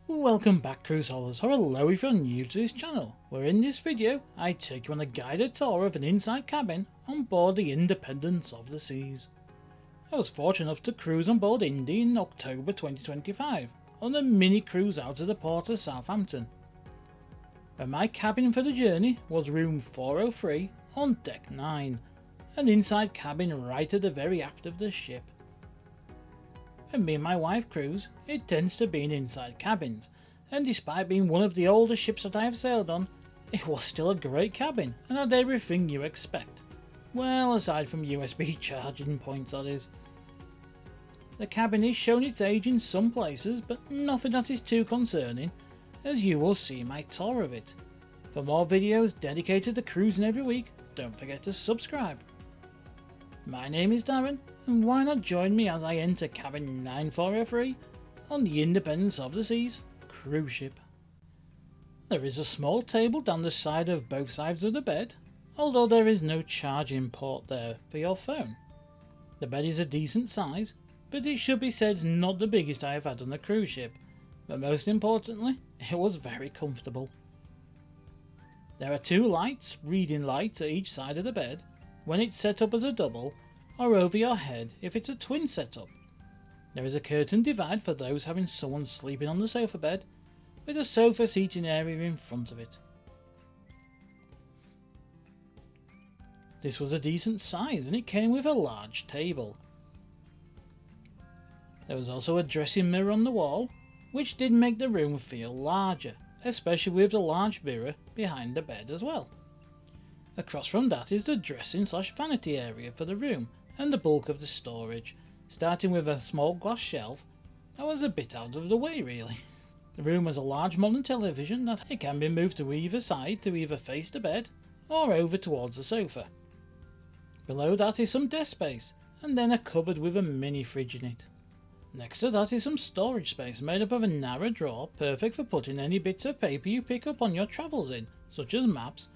Welcome back, CruiseHols, or hello if you're new to this channel, where in this video I take you on a guided tour of an inside cabin on board the Independence of the Seas. I was fortunate enough to cruise on board Indy in October 2025 on a mini cruise out of the port of Southampton. And my cabin for the journey was room 403 on deck 9, an inside cabin right at the very aft of the ship. When me and my wife cruise, it tends to be in inside cabins, and despite being one of the older ships that I have sailed on, it was still a great cabin and had everything you expect. Well, aside from USB charging points, that is. The cabin is shown its age in some places, but nothing that is too concerning, as you will see my tour of it. For more videos dedicated to cruising every week, don't forget to subscribe. My name is Darren, and why not join me as I enter cabin 9403 on the Independence of the Seas cruise ship. There is a small table down the side of both sides of the bed, although there is no charging port there for your phone. The bed is a decent size, but it should be said not the biggest I have had on a cruise ship, but most importantly, it was very comfortable. There are two lights, reading lights at each side of the bed, when it's set up as a double, or over your head if it's a twin setup. There is a curtain divide for those having someone sleeping on the sofa bed, with a sofa seating area in front of it. This was a decent size and it came with a large table. There was also a dressing mirror on the wall, which did make the room feel larger, especially with the large mirror behind the bed as well. Across from that is the dressing/vanity area for the room and the bulk of the storage, starting with a small glass shelf that was a bit out of the way really. The room has a large modern television that it can be moved to either side to either face the bed or over towards the sofa. Below that is some desk space and then a cupboard with a mini fridge in it. Next to that is some storage space made up of a narrow drawer perfect for putting any bits of paper you pick up on your travels in, such as maps,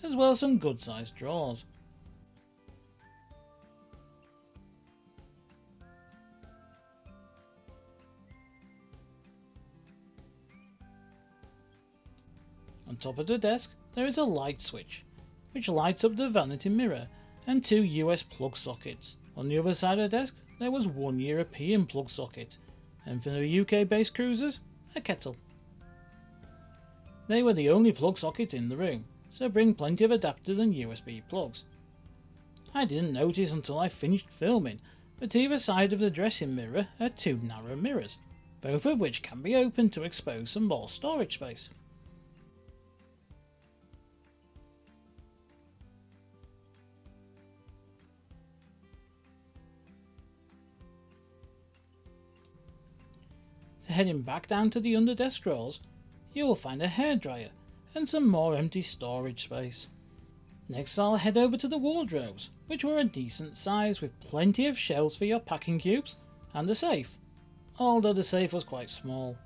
as well as some good sized drawers. On top of the desk there is a light switch, which lights up the vanity mirror, and two US plug sockets. On the other side of the desk there was one European plug socket, and for the UK based cruisers, a kettle. They were the only plug sockets in the room, so bring plenty of adapters and USB plugs. I didn't notice until I finished filming, but either side of the dressing mirror are two narrow mirrors, both of which can be opened to expose some more storage space. So heading back down to the underdesk drawers, you will find a hairdryer and some more empty storage space. Next I'll head over to the wardrobes, which were a decent size with plenty of shelves for your packing cubes and a safe, although the safe was quite small.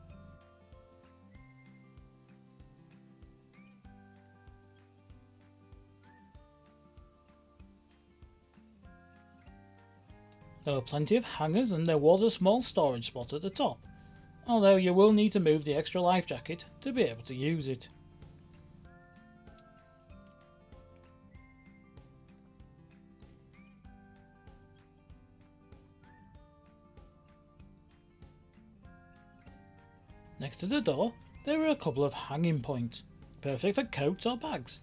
There were plenty of hangers and there was a small storage spot at the top, although you will need to move the extra life jacket to be able to use it. Next to the door, there were a couple of hanging points, perfect for coats or bags,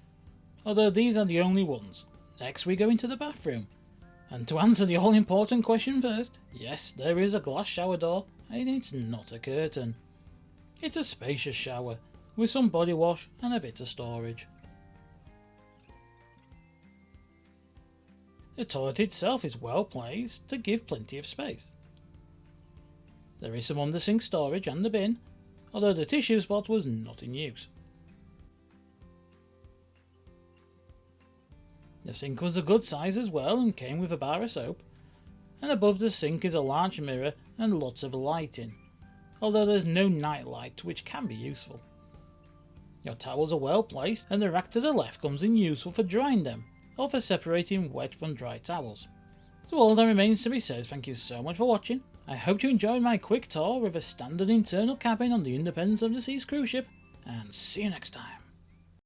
although these are the only ones. Next we go into the bathroom, and to answer the all important question first, yes, there is a glass shower door and it's not a curtain. It's a spacious shower with some body wash and a bit of storage. The toilet itself is well placed to give plenty of space. There is some under sink storage and the bin, although the tissue spot was not in use. The sink was a good size as well and came with a bar of soap, and above the sink is a large mirror and lots of lighting, although there's no night light, which can be useful. Your towels are well placed and the rack to the left comes in useful for drying them or for separating wet from dry towels. So all that remains to be said is thank you so much for watching. I hope you enjoyed my quick tour of a standard internal cabin on the Independence of the Seas cruise ship, and see you next time.